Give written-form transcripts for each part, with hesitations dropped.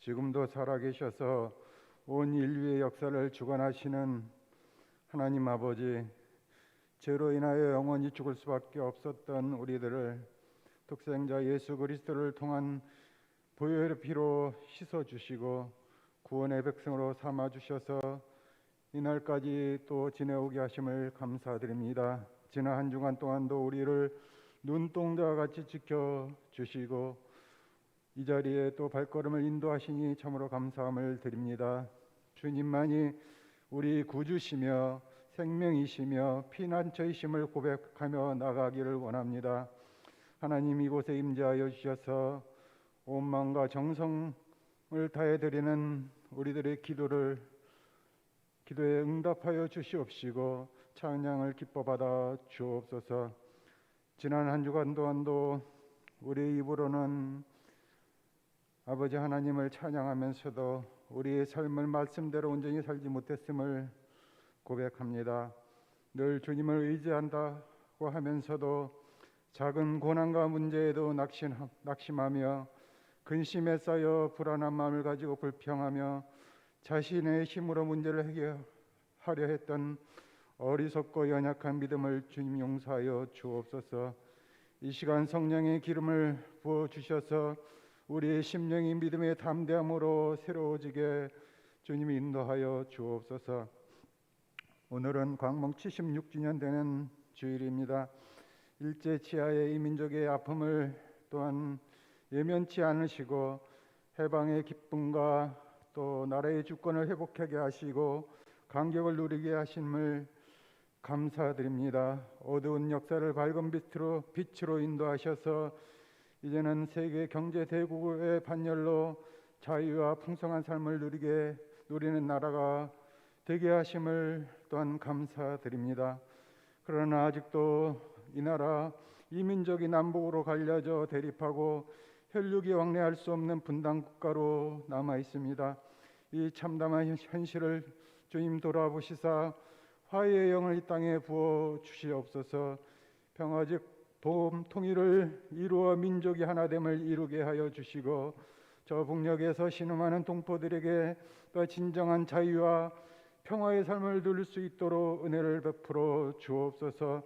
지금도 살아계셔서 온 인류의 역사를 주관하시는 하나님 아버지, 죄로 인하여 영원히 죽을 수밖에 없었던 우리들을 독생자 예수 그리스도를 통한 보혈의 피로 씻어주시고 구원의 백성으로 삼아주셔서 이날까지 또 지내오게 하심을 감사드립니다. 지난 한 주간 동안도 우리를 눈동자와 같이 지켜주시고 이 자리에 또 발걸음을 인도하시니 참으로 감사함을 드립니다. 주님만이 우리 구주시며 생명이시며 피난처이심을 고백하며 나가기를 원합니다. 하나님 이곳에 임재하여 주셔서 온 마음과 정성을 다해 드리는 우리들의 기도에 응답하여 주시옵시고 찬양을 기뻐 받아 주옵소서. 지난 한 주간 동안도 우리 입으로는 아버지 하나님을 찬양하면서도 우리의 삶을 말씀대로 온전히 살지 못했음을 고백합니다. 늘 주님을 의지한다고 하면서도 작은 고난과 문제에도 낙심하며 근심에 쌓여 불안한 마음을 가지고 불평하며 자신의 힘으로 문제를 해결하려 했던 어리석고 연약한 믿음을 주님 용서하여 주옵소서. 이 시간 성령의 기름을 부어주셔서 우리의 심령이 믿음의 담대함으로 새로워지게 주님이 인도하여 주옵소서. 오늘은 광복 76주년 되는 주일입니다. 일제치하의 이 민족의 아픔을 또한 예면치 않으시고 해방의 기쁨과 또 나라의 주권을 회복하게 하시고 감격을 누리게 하심을 감사드립니다. 어두운 역사를 밝은 빛으로 인도하셔서 이제는 세계 경제 대국의 반열로 자유와 풍성한 삶을 누리는 나라가 되게 하심을 또한 감사드립니다. 그러나 아직도 이 나라 이 민족이 남북으로 갈려져 대립하고 혈육이 왕래할 수 없는 분단 국가로 남아 있습니다. 이 참담한 현실을 주님 돌아보시사 화해의 영을 이 땅에 부어 주시옵소서. 평화적 통일을 이루어 민족이 하나됨을 이루게 하여 주시고 저 북녘에서 신음하는 동포들에게 또 진정한 자유와 평화의 삶을 누릴 수 있도록 은혜를 베풀어 주옵소서.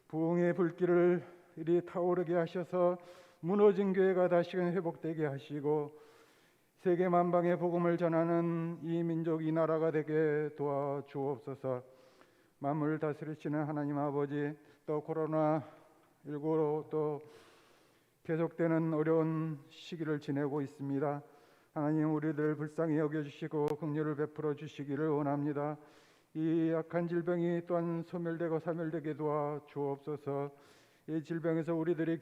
부흥의 불길을 이리 타오르게 하셔서 무너진 교회가 다시금 회복되게 하시고 세계 만방의 복음을 전하는 이 민족 이 나라가 되게 도와주옵소서. 만물을 다스리시는 하나님 아버지, 또 코로나19로 또 계속되는 어려운 시기를 지내고 있습니다. 하나님 우리들 불쌍히 여겨주시고 긍휼을 베풀어 주시기를 원합니다. 이 악한 질병이 또한 소멸되고 사멸되게 도와주옵소서. 이 질병에서 우리들의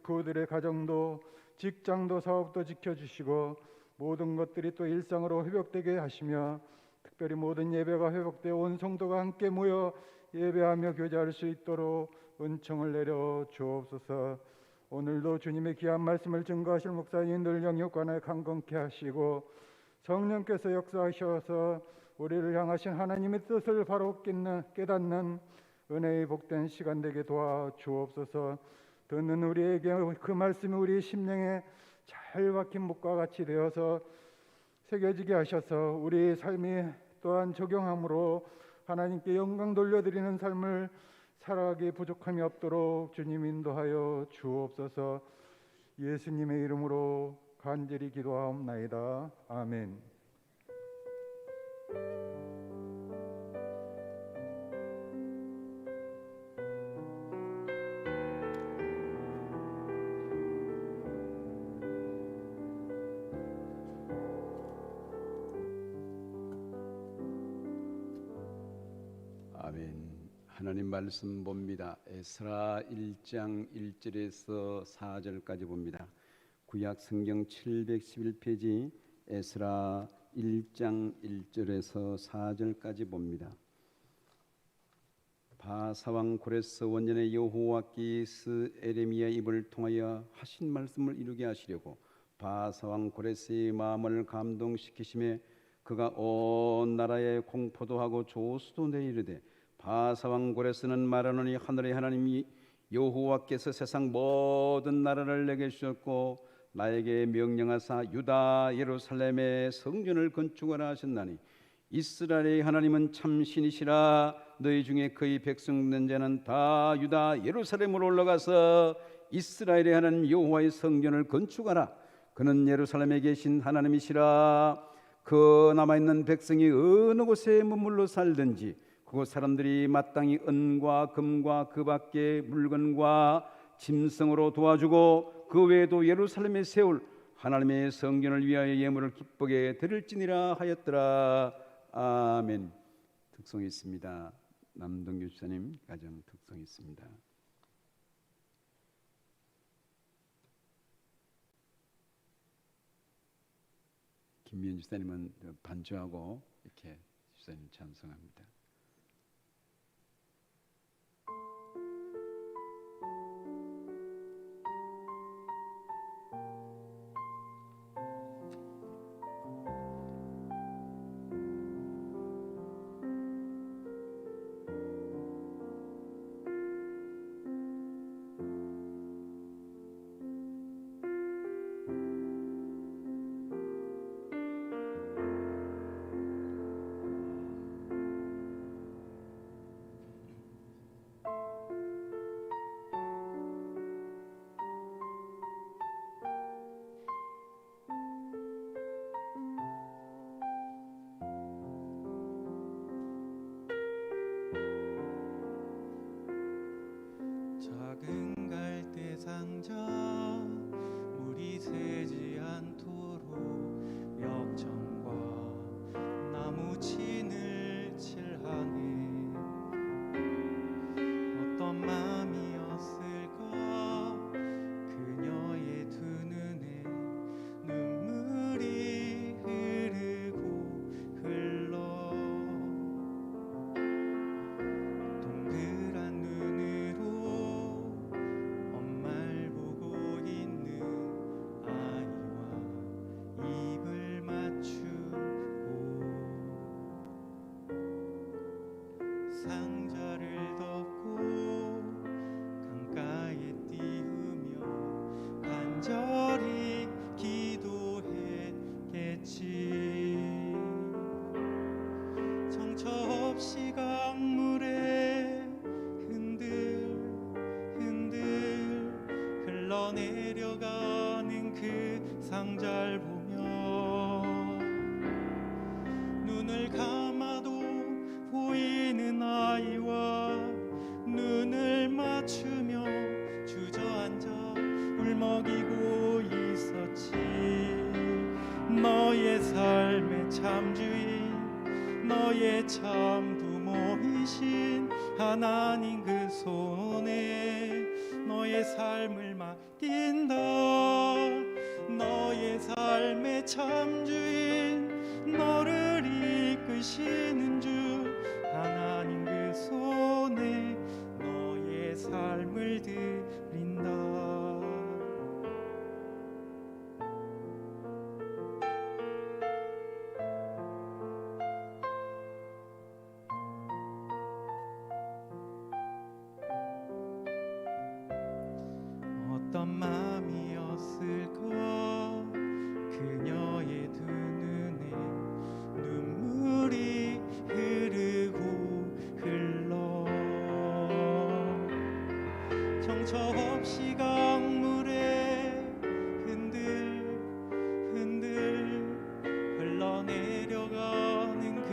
그들의 가정도 직장도 사업도 지켜주시고 모든 것들이 또 일상으로 회복되게 하시며 특별히 모든 예배가 회복되어 온 성도가 함께 모여 예배하며 교제할 수 있도록 은총을 내려 주옵소서. 오늘도 주님의 귀한 말씀을 증거하실 목사님들 영육간에 강건케 하시고 성령께서 역사하셔서 우리를 향하신 하나님의 뜻을 바로 깨닫는 은혜의 복된 시간 되게 도와주옵소서. 듣는 우리에게 그 말씀이 우리 심령에 잘 박힌 목과 같이 되어서 새겨지게 하셔서 우리의 삶이 또한 적용함으로 하나님께 영광 돌려드리는 삶을 살아가기 부족함이 없도록 주님 인도하여 주옵소서. 예수님의 이름으로 간절히 기도하옵나이다. 아멘. 아멘. 하나님 말씀 봅니다. 에스라 1장 1절에서 4절까지 봅니다. 구약 성경 711페이지 에스라 1장 1절에서 4절까지 봅니다. 바사왕 고레스 원년에 여호와께서 에레미야 입을 통하여 하신 말씀을 이루게 하시려고 바사왕 고레스의 마음을 감동시키심에 그가 온 나라에 공포도 하고 조수도 내이르되 바사왕 고레스는 말하노니 하늘의 하나님이 여호와께서 세상 모든 나라를 내게 주셨고 나에게 명령하사 유다 예루살렘의 성전을 건축하라 하셨나니 이스라엘의 하나님은 참 신이시라. 너희 중에 그의 백성 된 자는 다 유다 예루살렘으로 올라가서 이스라엘의 하나님 여호와의 성전을 건축하라. 그는 예루살렘에 계신 하나님이시라. 그 남아있는 백성이 어느 곳에 머물러 살든지 그곳 사람들이 마땅히 은과 금과 그 밖의 물건과 짐승으로 도와주고 그 외에도 예루살렘에 세울 하나님의 성전을 위하여 예물을 기쁘게 드릴지니라 하였더라. 아멘. 특송이 있습니다. 남동규 주사님 가정 특송이 있습니다. 김미연 주사님은 반주하고 이렇게 주사님 찬송합니다. 작은 갈대 상자 물이 새지 않도록 역청과 나무 진을 칠하네. 어떤 마음이었을까 그녀의 두 눈에 눈물이 흐르고 흘러 동그란 눈으로 엄마를 보고 있는 아이와 입을 맞추고 상자를 덮고 강가에 띄우며 간절히 기도했겠지. 정처 없이 강물에 흔들흔들 흘러내려가는 그 상자를 보며 눈을 감아도 보이는 아이와 눈을 맞추며 주저앉아 울먹이고 있었지. 너의 삶의 참주인 너의 참 부모이신 하나님 그 손에 너의 삶을 맡긴다. 너의 삶의 참주인 너를 이끄시는 주 하나님 그 손에 너의 삶을 드린다. 어떤 마음이었을까 그녀의 두 눈에 눈물이 흐르고 흘러 정처 없이 강물에 흔들흔들 흘러내려가는 그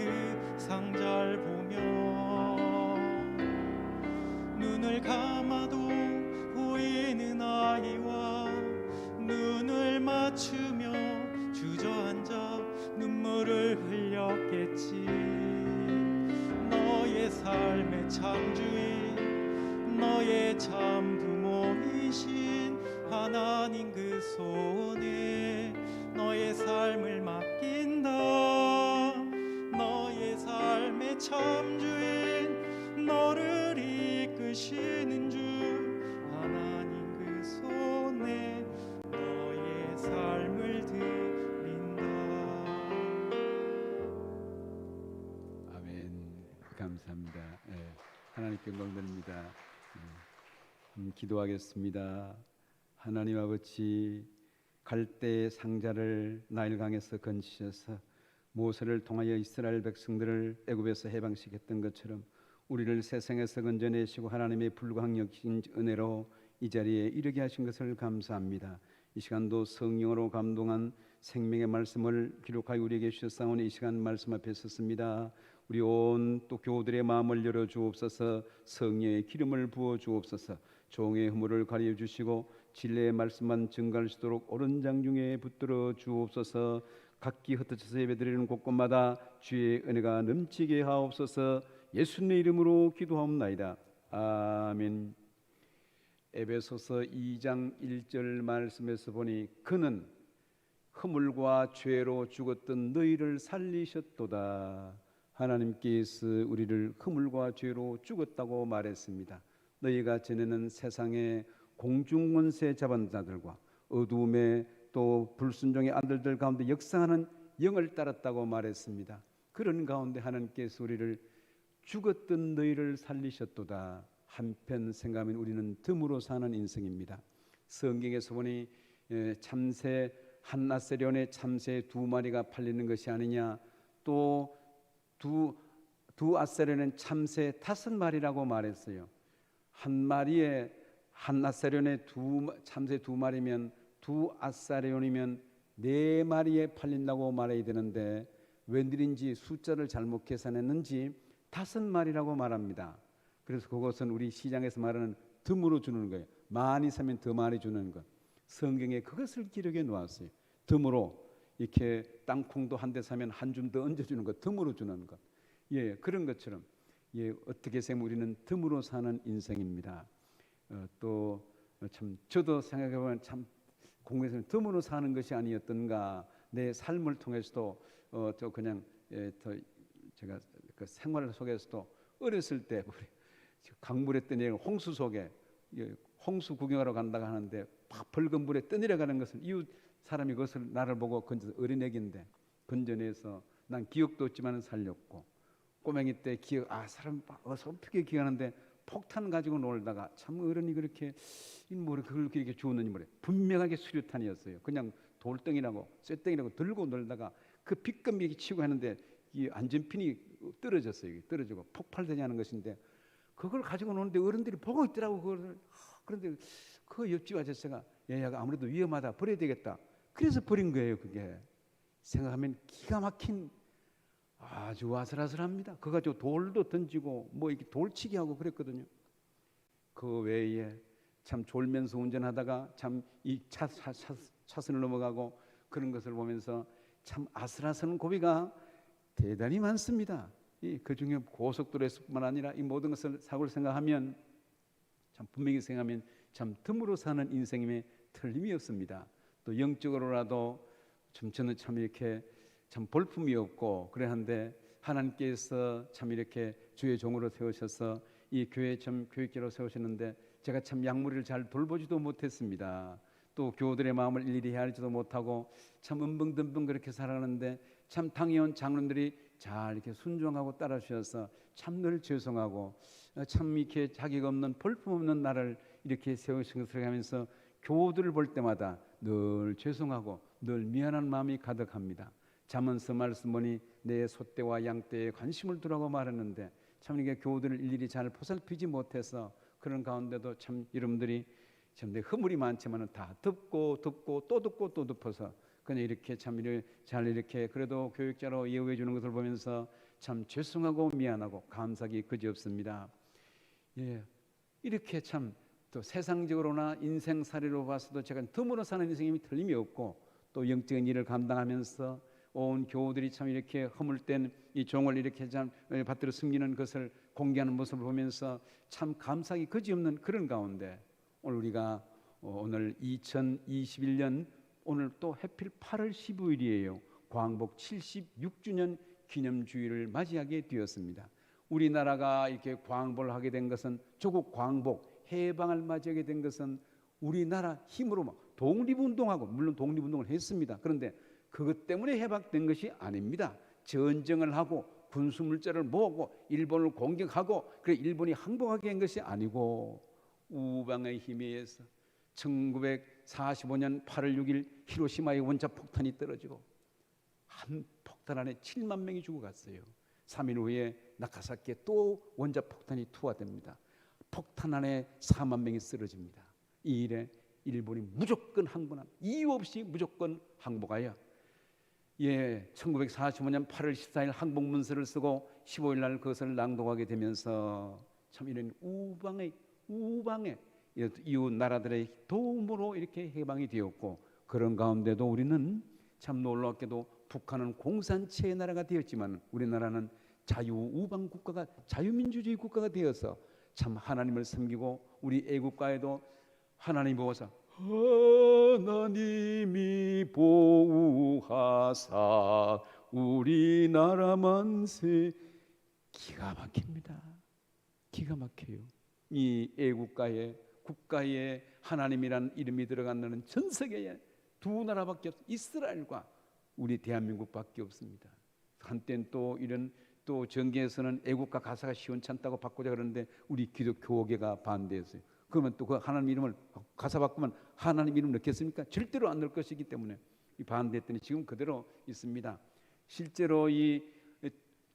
상자를 보며 눈을 감아도 보이는 아이와 눈을 맞추며 주저앉아 눈물을 흘렸겠지. 너의 삶의 참주인 너의 참 부모이신 하나님 그 손에 너의 삶을 맡긴다. 너의 삶의 참주인 너를 이끄시는 주 하나님 그 손에 너의 삶을 드린다. 아멘. 감사합니다. 하나님께 영광 드립니다. 기도하겠습니다. 하나님 아버지, 갈대의 상자를 나일강에서 건지셔서 모세를 통하여 이스라엘 백성들을 애굽에서 해방시켰던 것처럼 우리를 세상에서 건져내시고 하나님의 불광역신 은혜로 이 자리에 이르게 하신 것을 감사합니다. 이 시간도 성령으로 감동한 생명의 말씀을 기록하여 우리에게 주셨사오니 이 시간 말씀 앞에 섰습니다. 우리 온 또 교우들의 마음을 열어 주옵소서. 성령의 기름을 부어 주옵소서. 종의 허물을 가려 주시고 진리의 말씀만 증가할 수 있도록 오른 장중에 붙들어 주옵소서. 각기 흩어져서 예배드리는 곳곳마다 주의 은혜가 넘치게 하옵소서. 예수님의 이름으로 기도하옵나이다. 아멘. 에베소서 2장 1절 말씀에서 보니 그는 허물과 죄로 죽었던 너희를 살리셨도다. 하나님께서 우리를 허물과 죄로 죽었다고 말했습니다. 너희가 지내는 세상의 공중권세 잡은 자들과 어두움의 또 불순종의 아들들 가운데 역사하는 영을 따랐다고 말했습니다. 그런 가운데 하나님께서 우리를 죽었던 너희를 살리셨도다. 한편 생각하면 우리는 덤으로 사는 인생입니다. 성경에서 보니 참새 한나세련의 참새 2마리가 팔리는 것이 아니냐, 또 두 아세련은 참새 5마리라고 말했어요. 한 마리에 한나세련의 참새 2마리면 2아사레온이면 4마리에 팔린다고 말해야 되는데 웬일인지 숫자를 잘못 계산했는지 5마리라고 말합니다. 그래서 그것은 우리 시장에서 말하는 덤으로 주는 거예요. 많이 사면 더 많이 주는 것. 성경에 그것을 기록해 놓았어요. 덤으로 이렇게 땅콩도 한 대 사면 한 줌 더 얹어주는 것, 덤으로 주는 것. 예, 그런 것처럼 어떻게 생각하면 우리는 덤으로 사는 인생입니다. 또 참 저도 생각해 보면 참 공부에서는 덤으로 사는 것이 아니었던가. 내 삶을 통해서도 저 그냥 제가 그 생활 속에서도 어렸을 때 강물에 떠내려 홍수 속에 홍수 구경하러 간다고 하는데 막 붉은 물에 떠내려가는 것을 이웃 사람이 그것을 나를 보고 건져서 어린애기인데 건져내서 난 기억도 없지만 살렸고 꼬맹이 때 사람 어설프게 기억하는데 폭탄 가지고 놀다가 참 어른이 그렇게 그걸 그렇게 주었는지 모르겠어요. 분명하게 수류탄이었어요. 그냥 돌덩이라고 쇠덩이라고 들고 놀다가 그 빗금이 치고 하는데 이 안전핀이 떨어졌어요. 떨어지고 폭발되지 않은 것인데 그걸 가지고 노는데 어른들이 보고 있더라고. 그런데 그 옆집 아저씨가 얘가 아무래도 위험하다, 버려야 되겠다. 그래서 버린 거예요. 그게 생각하면 기가 막힌 아주 아슬아슬합니다. 그거 가지고 돌도 던지고 이렇게 돌치기 하고 그랬거든요. 그 외에 참 졸면서 운전하다가 참 이 차선을 넘어가고 그런 것을 보면서 참 아슬아슬한 고비가 대단히 많습니다. 그 중에 고속도로에서뿐만 아니라 이 모든 것을 사고를 생각하면 참 분명히 생각하면 참 틈으로 사는 인생임에 틀림이 없습니다. 또 영적으로라도 저는 참 이렇게 참 볼품이 없고 그래한데 하나님께서 참 이렇게 주의 종으로 세우셔서 이 교회 참 교육자로 세우셨는데 제가 참 약물을 잘 돌보지도 못했습니다. 또 교우들의 마음을 일일이 헤아리지도 못하고 참 은벙듬벙 그렇게 살아가는데 참 당의원 장로들이 잘 이렇게 순종하고 따라주셔서 참 늘 죄송하고 참 이렇게 자격 없는 볼품 없는 나를 이렇게 세우신 것을 하면서 교우들을 볼 때마다 늘 죄송하고 늘 미안한 마음이 가득합니다. 잠언서 말씀 보니 내 소떼와 양떼에 관심을 두라고 말했는데 참 이게 교우들을 일일이 잘 보살피지 못해서 그런 가운데도 참 여러분들이 참 내 허물이 많지만은 다 듣고 또 듣고 또 덮어서 그냥 이렇게 참 잘 이렇게 그래도 교육자로 예우해 주는 것을 보면서 참 죄송하고 미안하고 감사하기 그지없습니다. 예, 이렇게 참 또 세상적으로나 인생살이로 봐서도 제가 덤으로 사는 인생이 틀림이 없고 또 영적인 일을 감당하면서 온 교우들이 참 이렇게 허물된 이 종을 이렇게 참 받들어 숨기는 것을 공개하는 모습을 보면서 참 감사하기 그지없는 그런 가운데 오늘 우리가 오늘 2021년 오늘 또 해필 8월 15일이에요. 광복 76주년 기념주의를 맞이하게 되었습니다. 우리나라가 이렇게 광복을 하게 된 것은 조국 광복 해방을 맞이하게 된 것은 우리나라 힘으로 독립운동하고 물론 독립운동을 했습니다. 그런데 그것 때문에 해방된 것이 아닙니다. 전쟁을 하고 군수물자를 모으고 일본을 공격하고 그래 일본이 항복하게 한 것이 아니고 우방의 힘에 의해서 1900 1945년 8월 6일 히로시마에 원자 폭탄이 떨어지고 한 폭탄 안에 7만 명이 죽어갔어요. 3일 후에 나가사키에 또 원자 폭탄이 투하됩니다. 폭탄 안에 4만 명이 쓰러집니다. 이 일에 일본이 무조건 항복한, 이유 없이 무조건 항복하여 1945년 8월 14일 항복 문서를 쓰고 15일 날 그것을 낭독하게 되면서 참 이런 우방의 이웃 나라들의 도움으로 이렇게 해방이 되었고, 그런 가운데도 우리는 참 놀랍게도 북한은 공산체의 나라가 되었지만 우리나라는 자유우방 국가가, 자유민주주의 국가가 되어서 참 하나님을 섬기고, 우리 애국가에도 하나님 보호사 하나님이 보호하사 우리나라 만세. 기가 막힙니다. 기가 막혀요. 이 애국가에, 국가에 하나님이란 이름이 들어간 나라는 전 세계에 두 나라밖에 없어요. 이스라엘과 우리 대한민국밖에 없습니다. 한때는 또 이런 또 정계에서는 애국가 가사가 시원찮다고 바꾸자 그러는데 우리 기독교계가 반대했어요. 그러면 또 그 하나님 이름을 가사 바꾸면 하나님 이름 넣겠습니까? 절대로 안 넣을 것이기 때문에 반대했더니 지금 그대로 있습니다. 실제로 이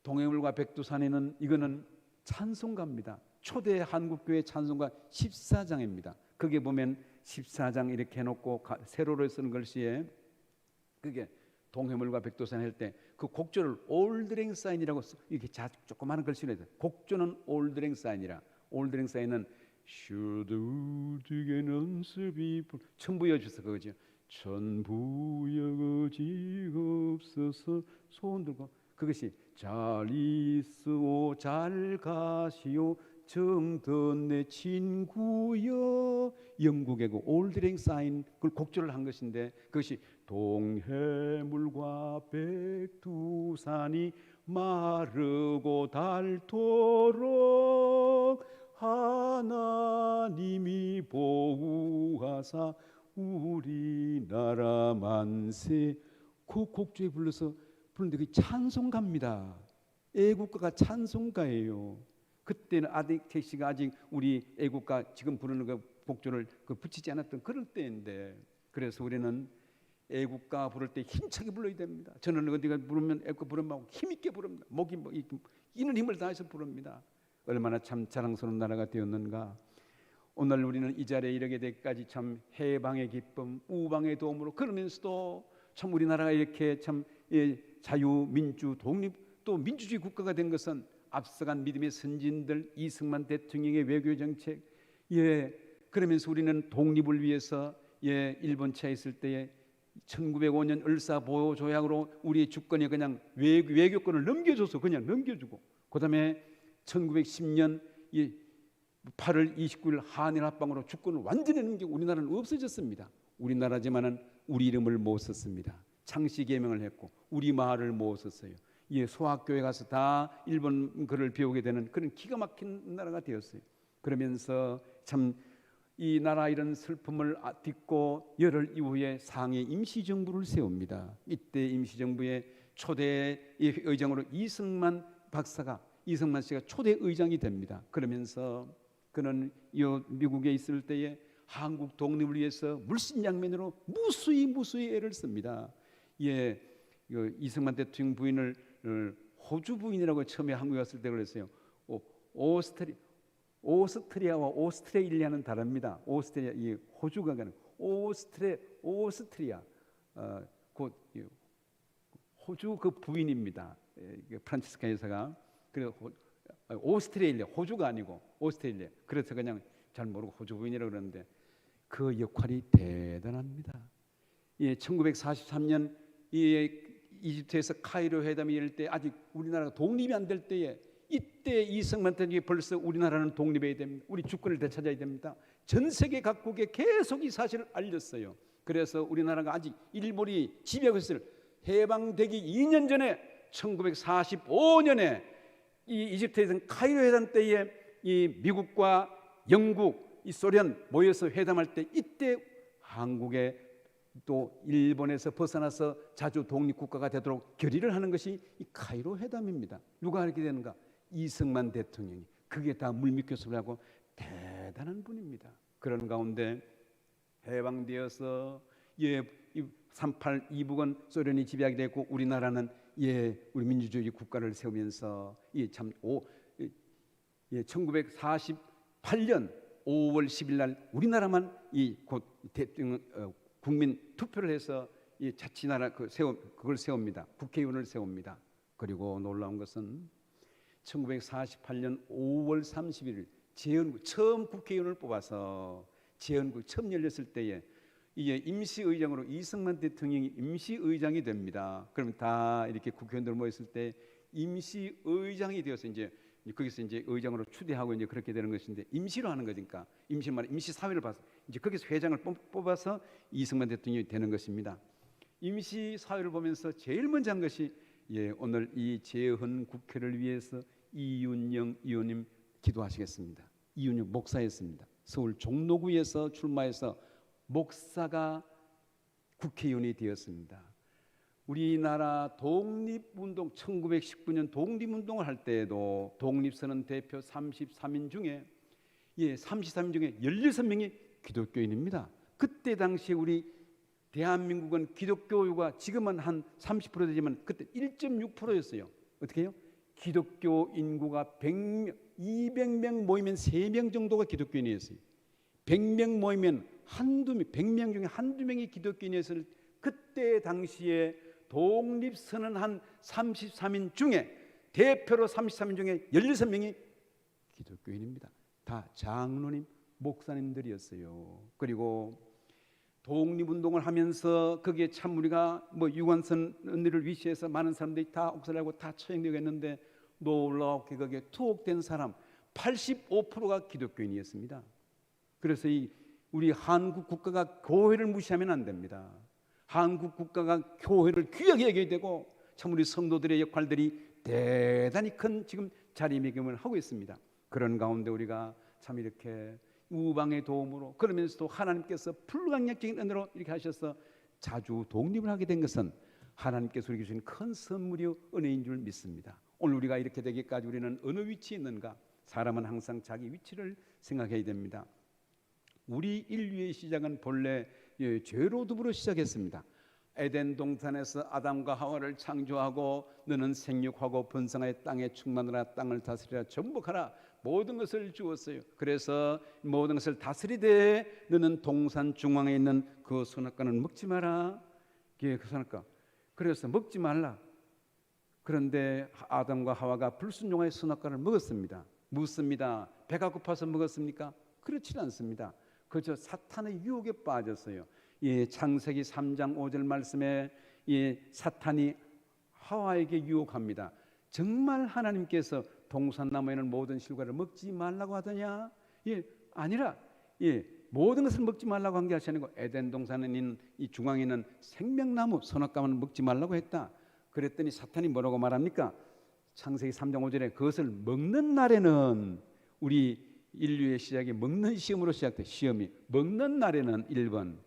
동해물과 백두산에는 이거는 찬송가입니다. 초대 한국교회 찬송가 14장입니다. 거기에 보면 14장 이렇게 해놓고 세로로 쓰는 글씨에 그게 동해물과 백두산 할 때 그 곡조를 올드랭 사인이라고 이렇게 조그마한 글씨로 해요. 곡조는 올드랭 사인이라. 올드랭 사인은 슈드우드겐 연습이 천부여 주서 그거죠. 천부여 거지없어서 손 들고 그것이 잘 있으오 잘 가시오 정든 내 친구여. 영국의 그 올드랭 사인 그걸 곡조를 한 것인데 그것이 동해물과 백두산이 마르고 닳도록 하나님이 보호하사 우리나라 만세. 그 곡조에 불러서 부르는데 그게 찬송가입니다. 애국가가 찬송가예요. 그때는 아딕 씨가 아직 우리 애국가 지금 부르는 그 곡조를 붙이지 않았던 그럴 때인데, 그래서 우리는 애국가 부를 때 힘차게 불러야 됩니다. 저는 어디가 부르면 애국가 부르면 힘있게 부릅니다. 목이 이는 힘을 다해서 부릅니다. 얼마나 참 자랑스러운 나라가 되었는가. 오늘 우리는 이 자리에 이르게 되기까지 참 해방의 기쁨, 우방의 도움으로, 그러면서도 참 우리나라가 이렇게 참 자유, 민주, 독립 또 민주주의 국가가 된 것은 앞서간 믿음의 선진들 이승만 대통령의 외교 정책, 그러면서 우리는 독립을 위해서 일본 차에 있을 때에 1905년 을사보호 조약으로 우리의 주권이 그냥 외교권을 넘겨줘서 그냥 넘겨주고, 그다음에 1910년 8월 29일 한일 합방으로 주권을 완전히 넘기고 우리나라는 없어졌습니다. 우리나라지만은 우리 이름을 못 썼습니다. 창씨 개명을 했고 우리 마을을 못 썼어요. 소학교에 가서 다 일본 글을 배우게 되는 그런 기가 막힌 나라가 되었어요. 그러면서 참 이 나라 이런 슬픔을 딛고 열흘 이후에 상해 임시정부를 세웁니다. 이때 임시정부의 초대 의장으로 이승만 씨가 초대 의장이 됩니다. 그러면서 그는 미국에 있을 때에 한국 독립을 위해서 물신양면으로 무수히 애를 씁니다. 이승만 대통령 부인을 호주 부인이라고 처음에 한국에 왔을 때 그랬어요. 오스트리아와 오스트레일리아는 다릅니다. 오스트리아 이 호주가 가는 오스트리아 곧 호주 그 부인입니다. 프란치스카 여사가. 그래서 오스트레일리아, 호주가 아니고 오스트레일리아. 그래서 그냥 잘 모르고 호주 부인이라고 그러는데 그 역할이 대단합니다. 1943년 이집트에서 카이로 회담이 열릴 때 아직 우리나라가 독립이 안 될 때에 이때 이승만 대통령이 벌써 우리나라는 독립해야 됩니다. 우리 주권을 되찾아야 됩니다. 전 세계 각국에 계속 이 사실을 알렸어요. 그래서 우리나라가 아직 일본이 지배하고 있을 해방되기 2년 전에 1945년에 이 이집트에서 카이로 회담 때에 이 미국과 영국, 이 소련 모여서 회담할 때 이때 한국에 또 일본에서 벗어나서 자주 독립국가가 되도록 결의를 하는 것이 이 카이로 회담입니다. 누가 하게 되는가? 이승만 대통령이. 그게 다 물밑교섭을 하고 대단한 분입니다. 그런 가운데 해방되어서 38 이북은 소련이 지배하게 됐고 우리나라는 우리 민주주의 국가를 세우면서 1948년 5월 10일 날 우리나라만 곧 대통령 국민 투표를 해서 자치나라 그걸 세웁니다. 국회의원을 세웁니다. 그리고 놀라운 것은 1948년 5월 31일 재헌국 처음 국회의원을 뽑아서 재헌국 처음 열렸을 때에 임시의장으로 이승만 대통령이 임시의장이 됩니다. 그러면 다 이렇게 국회의원들 모였을 때 임시의장이 되어서 거기서 의장으로 추대하고 그렇게 되는 것인데 임시로 하는 거니까 임시사회를 봐서 거기서 회장을 뽑아서 이승만 대통령이 되는 것입니다. 임시사회를 보면서 제일 먼저 한 것이 오늘 이 재헌국회를 위해서 이윤영 의원님 기도하시겠습니다. 이윤영 목사였습니다. 서울 종로구에서 출마해서 목사가 국회의원이 되었습니다. 우리나라 독립운동 1919년 독립운동을 할 때에도 독립선언 대표 33인 중에 16명이 기독교인입니다. 그때 당시에 우리 대한민국은 기독교가 지금은 한 30% 되지만 그때 1.6%였어요. 어떻게 해요? 기독교 인구가 200명 모이면 3명 정도가 기독교인이었어요. 100명 모이면 100명 중에 한두 명이 기독교인이었을 그때 당시에 독립선언한 33인 중에 대표로 33인 중에 16명이 기독교인입니다. 다 장로님, 목사님들이었어요. 그리고 독립운동을 하면서 거기에 참 우리가 유관선 언니를 위시해서 많은 사람들이 다 옥살하고 다 처형되고 했는데 놀랍게 거기에 투옥된 사람 85%가 기독교인이었습니다. 그래서 우리 한국 국가가 교회를 무시하면 안 됩니다. 한국 국가가 교회를 귀하게 여겨야 되고 참 우리 성도들의 역할들이 대단히 큰 지금 자리매김을 하고 있습니다. 그런 가운데 우리가 참 이렇게 우방의 도움으로 그러면서도 하나님께서 불강력적인 은혜로 이렇게 하셔서 자주 독립을 하게 된 것은 하나님께서 우리에게 주신 큰 선물이 은혜인 줄 믿습니다. 오늘 우리가 이렇게 되기까지 우리는 어느 위치에 있는가? 사람은 항상 자기 위치를 생각해야 됩니다. 우리 인류의 시작은 본래 죄로부터 시작했습니다. 에덴 동산에서 아담과 하와를 창조하고 너는 생육하고 번성하여 땅에 충만하라 땅을 다스리라 정복하라 모든 것을 주었어요. 그래서 모든 것을 다스리되 너는 동산 중앙에 있는 그 선악과는 먹지 마라. 그 선악과. 그래서 먹지 말라. 그런데 아담과 하와가 불순종하여 선악과를 먹었습니다. 묻습니다. 배가 고파서 먹었습니까? 그렇지 않습니다. 그저 사탄의 유혹에 빠졌어요. 창세기 3장 5절 말씀에 사탄이 하와에게 유혹합니다. 정말 하나님께서 동산나무에는 모든 실과를 먹지 말라고 하더냐? 아니라 모든 것을 먹지 말라고 한 게 아니고 에덴 동산에 있는 이 중앙에 있는 생명나무 선악과만 먹지 말라고 했다. 그랬더니 사탄이 뭐라고 말합니까? 창세기 3장 5절에 그것을 먹는 날에는 우리 인류의 시작이 먹는 시험으로 시작돼. 시험이 먹는 날에는 1번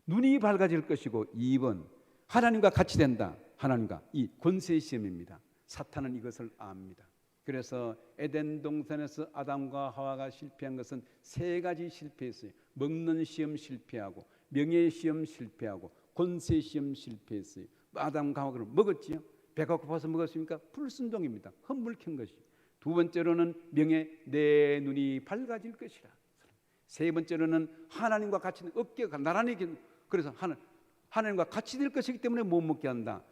눈이 밝아질 것이고 2번 하나님과 같이 된다. 하나님과 이 권세의 시험입니다. 사탄은 이것을 압니다. 그래서 에덴 동산에서 아담과 하와가 실패한 것은 3가지 실패했어요. 먹는 시험 실패하고 명예의 시험 실패하고 권세의 시험 실패했어요. 아담과 하와가 먹었지요. 배가 고파서 먹었습니까? 불순종입니다. 헛물킨 것이. 2번째로는 내 눈이 밝아질 것이라. 3번째로는 하나님과 같이 어깨가 나란히 그래서 하나님과 같이 될 것이기 때문에 못 먹게 한다.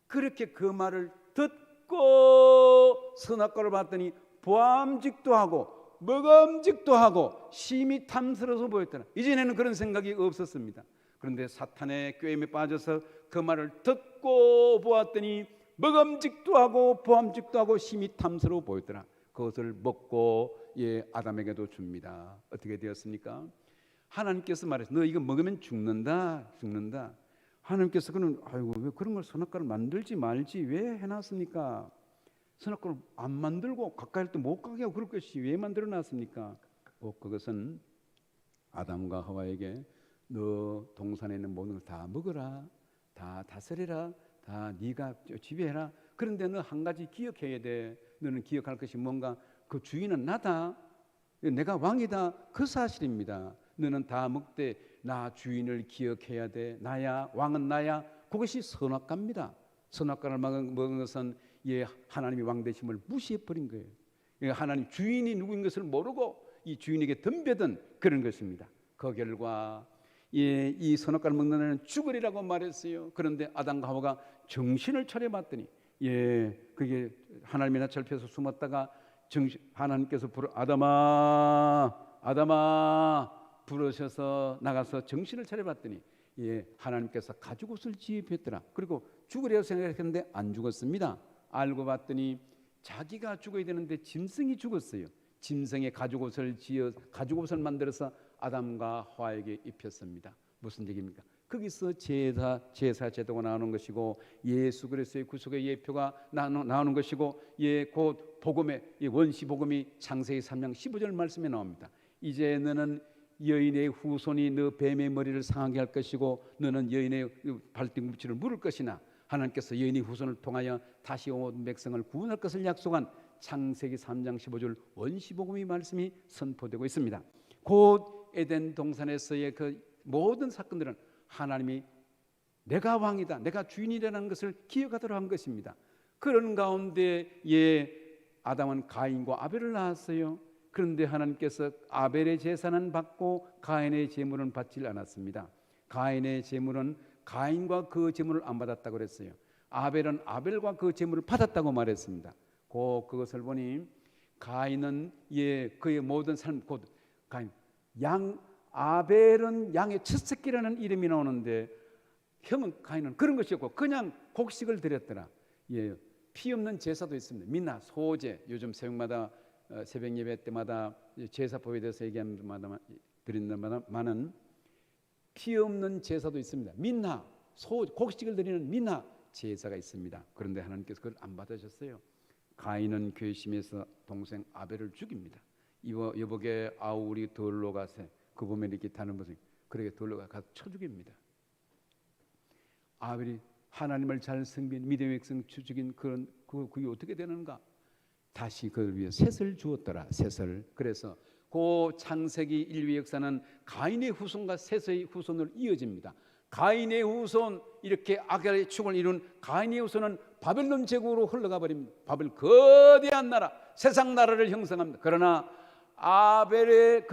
그렇게 그 말을 듣고 선악과를 봤더니 보암직도 하고 먹음직도 하고 심히 탐스러워서 보였더라. 이전에는 그런 생각이 없었습니다. 그런데 사탄의 꾀임에 빠져서 그 말을 듣고 보았더니 먹음직도 하고 보암직도 하고 심히 탐스러워 보였더라. 그것을 먹고 아담에게도 줍니다. 어떻게 되었습니까? 하나님께서 말했어요. 너 이거 먹으면 죽는다. 하나님께서 그는 왜 그런 걸 선악과를 만들지 말지 왜 해놨습니까? 선악과를 안 만들고 가까이 또 못 가게 하고 그럴 것이 왜 만들어놨습니까? 그것은 아담과 하와에게 너 동산에 있는 모든 걸 다 먹어라, 다 다스려라, 다 네가 지배해라. 그런데 너 한 가지 기억해야 돼. 너는 기억할 것이 뭔가 그 주인은 나다. 내가 왕이다. 그 사실입니다. 너는 다 먹되 나 주인을 기억해야 돼. 나야, 왕은 나야. 그것이 선악과입니다. 선악과를 먹은 것은 하나님의 왕 되심을 무시해버린 거예요. 하나님 주인이 누구인 것을 모르고 이 주인에게 덤벼든 그런 것입니다. 그 결과 이 선악과를 먹는 자는 죽으리라고 말했어요. 그런데 아담과 하와가 정신을 차려봤더니 그게 하나님의 낯을 펴서 숨었다가 하나님께서 아담아 부르셔서 나가서 정신을 차려봤더니 하나님께서 가죽옷을 지입했더라. 그리고 죽으리라고 생각했는데 안 죽었습니다. 알고 봤더니 자기가 죽어야 되는데 짐승이 죽었어요. 짐승의 가죽옷을 만들어서 아담과 하와에게 입혔습니다. 무슨 얘기입니까? 거기서 제사제도가 나오는 것이고 예수 그리스도의 구속의 예표가 나오는 것이고 곧 복음의 원시 복음이 창세기 3장 15절 말씀에 나옵니다. 이제 너는 여인의 후손이 너 뱀의 머리를 상하게 할 것이고 너는 여인의 발뒤꿈치를 물을 것이나 하나님께서 여인의 후손을 통하여 다시 온 백성을 구원할 것을 약속한 창세기 3장 15절 원시 복음의 말씀이 선포되고 있습니다. 곧 에덴 동산에서의 그 모든 사건들은 하나님이 내가 왕이다, 내가 주인이라는 것을 기억하도록 한 것입니다. 그런 가운데 아담은 가인과 아벨을 낳았어요. 그런데 하나님께서 아벨의 제사는 받고 가인의 제물은 받지 않았습니다. 가인의 제물은 가인과 그 제물을 안 받았다고 그랬어요. 아벨은 아벨과 그 제물을 받았다고 말했습니다. 그것을 보니 가인은 그의 모든 삶 곧 가인 아벨은 양의 첫 새끼라는 이름이 나오는데 가인은 그런 것이었고 그냥 곡식을 드렸더라. 피 없는 제사도 있습니다. 민나 소제 요즘 새벽 예배 때마다 제사법에 대해서 드린다마는 피 없는 제사도 있습니다. 민나 곡식을 드리는 민나 제사가 있습니다. 그런데 하나님께서 그걸 안 받으셨어요. 가인은 괘씸해서 동생 아벨을 죽입니다. 여보게 아우리 돌로 가세. 그 보면 이렇게 타는 모습. 그렇게 돌로 가서 쳐 죽입니다. 아벨이 하나님을 잘 섬긴 믿음의 백성 죽인 그게 어떻게 되는가? 다시 그를 위해 셋을 주었더라. 셋을. 그래서 그 창세기 인류의 역사는 가인의 후손과 셋의 후손으로 이어집니다. 가인의 후손 이렇게 악의 축을 이룬 가인의 후손은 바벨론 제국으로 흘러가 버립니다. 바벨 거대한 나라, 세상 나라를 형성합니다. 그러나 아벨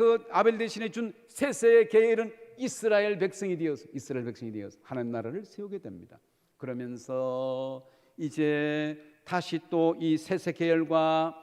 대신에 준 셋의 계열은 이스라엘 백성이 되어서 하나님 나라를 세우게 됩니다. 그러면서 이제 다시 또 이 셋의 계열과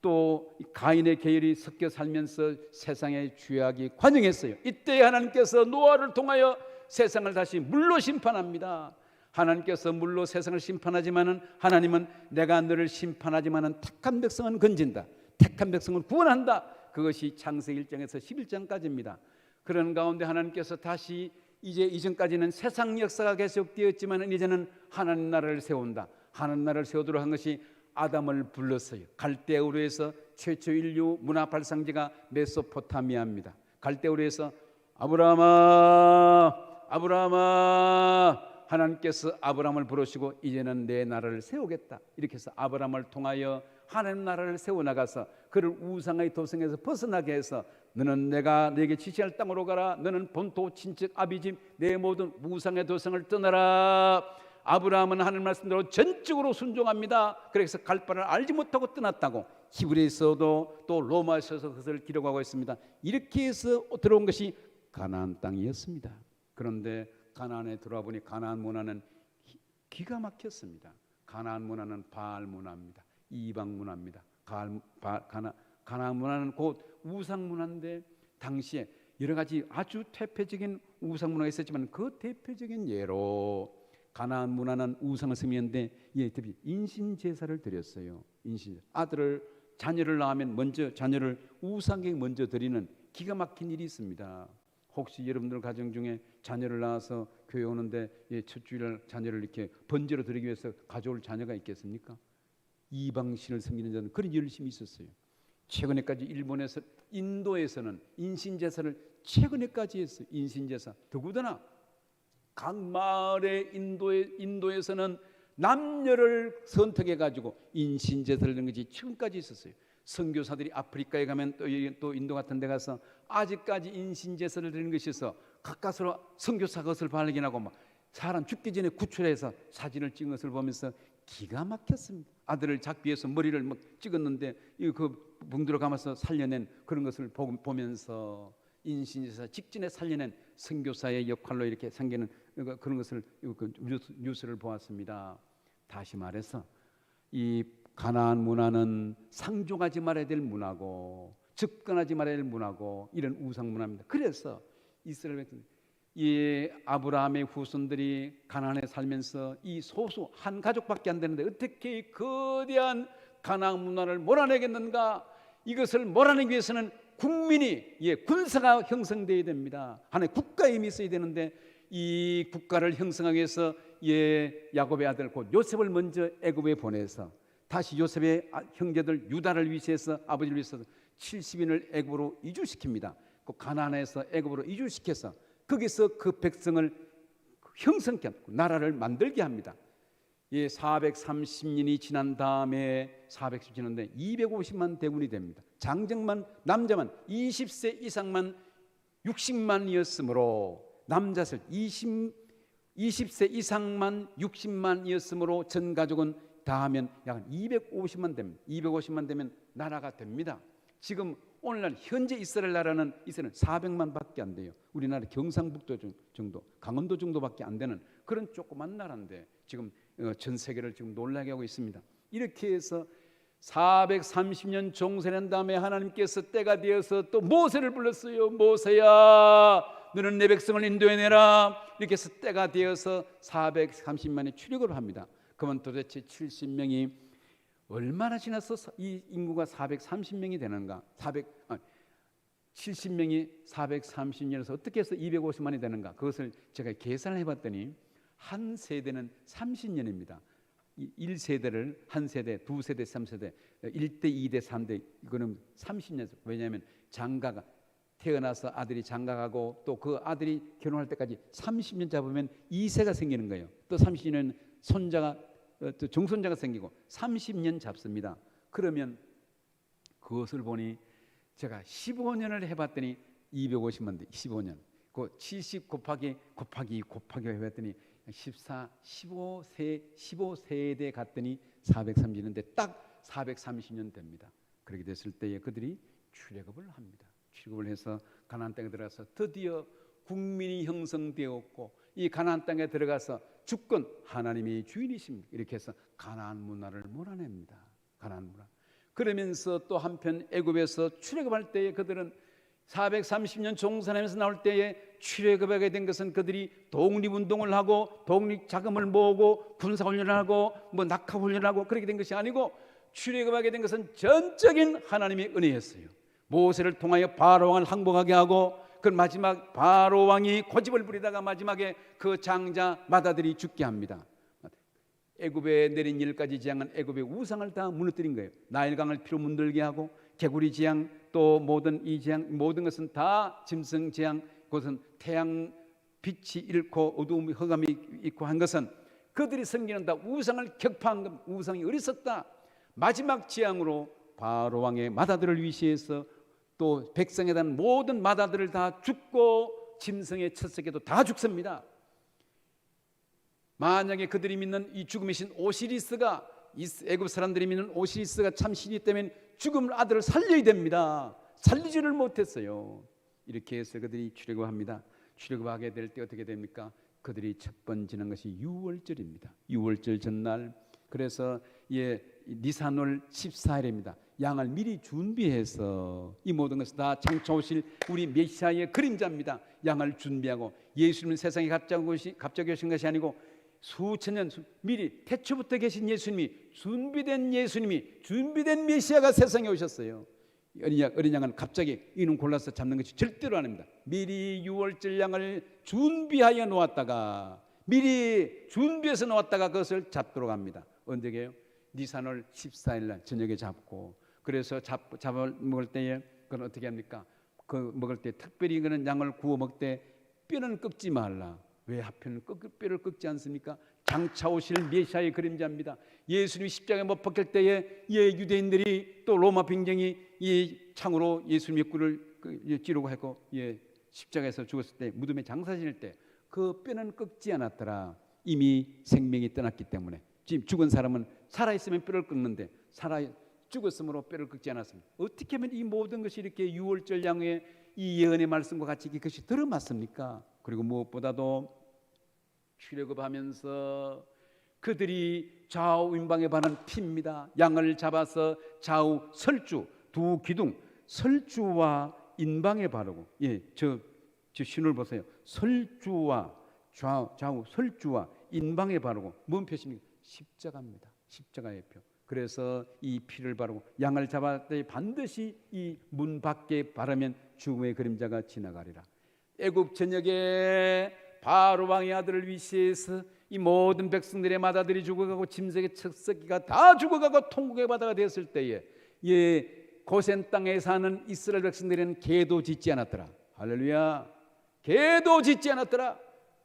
또 가인의 계열이 섞여 살면서 세상의 죄악이 관영했어요. 이때 하나님께서 노아를 통하여 세상을 다시 물로 심판합니다. 하나님께서 물로 세상을 심판하지만은 하나님은 내가 너를 심판하지만은 택한 백성은 건진다. 택한 백성을 구원한다. 그것이 창세기 1장에서 11장까지입니다. 그런 가운데 하나님께서 다시 이제 이전까지는 세상 역사가 계속되었지만 이제는 하나님 나라를 세운다. 하나님 나라를 세우도록 한 것이 아담을 불렀어요. 갈대우르에서 최초 인류 문화 발상지가 메소포타미아입니다. 갈대우르에서 아브라함아 하나님께서 아브라함을 부르시고 이제는 내 나라를 세우겠다. 이렇게 해서 아브라함을 통하여 하나님 나라를 세워나가서 그를 우상의 도성에서 벗어나게 해서 너는 내가 네게 지시할 땅으로 가라. 너는 본토 친척 아비집 내 모든 우상의 도성을 떠나라. 아브라함은 하나님 말씀대로 전적으로 순종합니다. 그래서 갈 바를 알지 못하고 떠났다고 히브리서도 또 로마서에서 그것을 기록하고 있습니다. 이렇게 해서 들어온 것이 가나안 땅이었습니다. 그런데 가나안에 들어와 보니 가나안 문화는 기가 막혔습니다. 가나안 문화는 바알 문화입니다. 이방 문화입니다. 가나안 문화는 곧 우상 문화인데 당시에 여러 가지 아주 대표적인 우상 문화가 있었지만 그 대표적인 예로 가나안 문화는 우상을 섬기는데 특히 인신 제사를 드렸어요. 자녀를 낳으면 먼저 자녀를 우상에게 먼저 드리는 기가 막힌 일이 있습니다. 혹시 여러분들 가정 중에 자녀를 낳아서 교회 오는데 첫 주일 자녀를 이렇게 번제로 드리기 위해서 가져올 자녀가 있겠습니까? 이방신을 섬기는 자는 그런 열심히 있었어요. 최근에까지 인도에서는 인신제사를 최근에까지 했어요. 인신제사. 더구나 각 마을의 인도에서는 남녀를 선택해 가지고 인신제사를 하는 것이 지금까지 있었어요. 선교사들이 아프리카에 가면 또 인도 같은 데 가서 아직까지 인신제사를 드리는 것이 있어 가까스로 선교사 것을 발견하고 막 사람 죽기 전에 구출해서 사진을 찍은 것을 보면서 기가 막혔습니다. 아들을 잡기 위해서 머리를 막 찍었는데 그 붕들어 감아서 살려낸 그런 것을 보면서 인신제사 직전에 살려낸 선교사의 역할로 이렇게 생기는 그런 것을 뉴스를 보았습니다. 다시 말해서 이 가나안 문화는 상종하지 말아야 될 문화고 접근하지 말아야 될 문화고 이런 우상 문화입니다. 그래서 이스라엘 백성 이 아브라함의 후손들이 가나안에 살면서 이 소수 한 가족밖에 안 되는데 어떻게 이 거대한 가나안 문화를 몰아내겠는가? 이것을 몰아내기 위해서는 국민이 군사가 형성되어야 됩니다. 하나의 국가의 힘이 있어야 되는데 이 국가를 형성하기 위해서 야곱의 아들 곧 요셉을 먼저 애굽에 보내서 다시 요셉의 형제들 유다를 위시해서 아버지를 위해서 70인을 애굽으로 이주시킵니다. 그 가나안에서 애굽으로 이주시켜서 거기서 그 백성을 형성케 하고 나라를 만들게 합니다. 430년이 지난 다음에 410년 지났는데 250만 대군이 됩니다. 장정만 남자만 20세 이상만 60만이었으므로 남자들 20세 이상만 60만이었으므로 전 가족은 다 하면 약 250만 됩니다. 250만 되면 나라가 됩니다. 지금 오늘날 현재 이스라엘 나라는 400만밖에 안 돼요. 우리나라 경상북도 정도, 강원도 정도밖에 안 되는 그런 조그만 나라인데 지금 전 세계를 지금 놀라게 하고 있습니다. 이렇게 해서 430년 종세낸 다음에 하나님께서 때가 되어서 또 모세를 불렀어요. 모세야, 너는 내 백성을 인도해내라. 이렇게 해서 때가 되어서 430만의 출애굽을 합니다. 그러면 도대체 70명이 얼마나 지나서 이 인구가 430명이 되는가? 70명이 430년에서 어떻게 해서 250만이 되는가? 그것을 제가 계산을 해봤더니 한 세대는 30년입니다. 1세대를 한 세대, 두 세대, 3세대, 1대, 2대, 3대 이거는 30년. 왜냐하면 장가가 태어나서 아들이 장가가고 또 그 아들이 결혼할 때까지 30년 잡으면 2세가 생기는 거예요. 또 30년 손자가 또 종손자가 생기고 30년 잡습니다. 그러면 그것을 보니 제가 15년을 해봤더니 250만 대 15년. 그 70 곱하기 2 곱하기 해봤더니 15세대 갔더니 430년대 딱 430년 됩니다. 그렇게 됐을 때에 그들이 출애굽을 합니다. 출애굽을 해서 가나안 땅에 들어가서 드디어 국민이 형성되었고 이 가나안 땅에 들어가서 주권 하나님이 주인이십니다. 이렇게 해서 가나안 문화를 몰아냅니다. 가나안 문화. 그러면서 또 한편 애굽에서 출애굽할 때에 그들은 430년 종산하면서 나올 때에 출애굽하게 된 것은 그들이 독립운동을 하고 독립자금을 모으고 군사훈련을 하고 낙하훈련을 하고 그렇게 된 것이 아니고 출애굽하게 된 것은 전적인 하나님의 은혜였어요. 모세를 통하여 바로왕을 항복하게 하고 그 마지막 바로왕이 고집을 부리다가 마지막에 그 장자 마다들이 죽게 합니다. 애굽에 내린 10가지 재앙은 애굽의 우상을 다 무너뜨린 거예요. 나일강을 피로 문들게 하고 개구리 재앙 또 모든 이 재앙 모든 것은 다 짐승 재앙 그것은 태양 빛이 잃고 어두움이 흑암이 있고 한 것은 그들이 섬기는 다 우상을 격파한 것, 우상이 어리석다. 마지막 재앙으로 바로왕의 마다들을 위시해서 또 백성에 대한 모든 마다들을 다 죽고 짐승의 첫 새끼도 다 죽습니다. 만약에 그들이 믿는 이 죽음의 신 오시리스가 애굽 사람들이 믿는 오시리스가 참 신이 때문에 죽음을 아들을 살려야 됩니다. 살리지를 못했어요. 이렇게 해서 그들이 출애굽합니다. 출애굽하게 될 때 어떻게 됩니까? 그들이 첫 번 지난 것이 유월절입니다. 유월절 전날 그래서 니산월 14일입니다. 양을 미리 준비해서 이 모든 것은 다 장차 오실 우리 메시아의 그림자입니다. 양을 준비하고 예수님은 세상에 갑자기 오신 것이 아니고 수천 년 미리 태초부터 계신 예수님이 준비된 메시아가 세상에 오셨어요. 어린 양은 갑자기 이놈 골라서 잡는 것이 절대로 아닙니다. 미리 유월절 양을 준비하여 놓았다가 미리 준비해서 놓았다가 그것을 잡도록 합니다. 언제게요? 니산월 14일 날 저녁에 잡고 그래서 잡아 먹을 때에 그건 어떻게 합니까? 그 먹을 때 특별히 그는 양을 구워 먹되 뼈는 꺾지 말라. 왜 하필 뼈를 꺾지 않습니까? 장차 오실 메시아의 그림자입니다. 예수님이 십자가에 못 박힐 때에 유대인들이 또 로마兵정이 이 창으로 예수님의 꿀을 찌르고 하고 십자가에서 죽었을 때 무덤에 장사 지낼 때 그 뼈는 꺾지 않았더라. 이미 생명이 떠났기 때문에. 지금 죽은 사람은 살아있으면 뼈를 꺾는데 죽었으므로 뼈를 꺾지 않았습니다. 어떻게 하면 이 모든 것이 이렇게 유월절 양의 이 예언의 말씀과 같이 이것이 들어맞습니까? 그리고 무엇보다도 출애굽하면서 그들이 좌우 임방에 바른 피입니다. 양을 잡아서 좌우 설주 두 기둥 설주와 인방에 바르고 저 신을 보세요. 설주와 좌우 설주와 인방에 바르고 뭔 표시입니까? 십자가입니다. 십자가의 표. 그래서 이 피를 바르고 양을 잡을 때 반드시 이 문 밖에 바르면 죽음의 그림자가 지나가리라. 애굽 전역에 바로 왕의 아들을 위시해서 이 모든 백성들의 맏아들이 죽어가고 짐승의 척석기가 다 죽어가고 통곡의 바다가 되었을 때에 고센 땅에 사는 이스라엘 백성들은 개도 짓지 않았더라. 할렐루야. 개도 짓지 않았더라.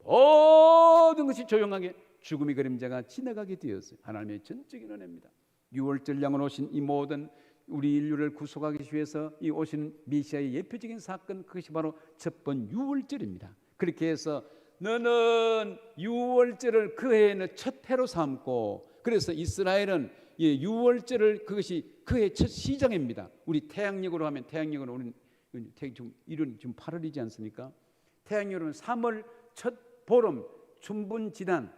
모든 것이 조용하게 죽음의 그림자가 지나가게 되었어요. 하나님의 전적인 은혜입니다. 유월절 양으로 오신 이 모든 우리 인류를 구속하기 위해서 이 오신 메시아의 예표적인 사건, 그것이 바로 첫 번 유월절입니다. 그렇게 해서 너는 유월절을 그 해에는 첫 해로 삼고, 그래서 이스라엘은 유월절을 그것이 그의 첫 시장입니다. 우리 태양력으로 하면, 태양력으로 우리는 지금 8월이지 않습니까? 태양력으로는 3월 첫 보름 춘분지단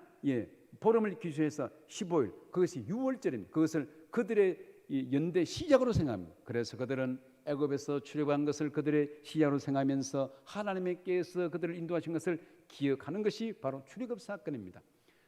보름을 기준해서 15일, 그것이 유월절입니다. 그것을 그들의 연대 시작으로 생각합니다. 그래서 그들은 애굽에서 출애굽한 것을 그들의 시작으로 생각하면서 하나님께서 그들을 인도하신 것을 기억하는 것이 바로 출애굽 사건입니다.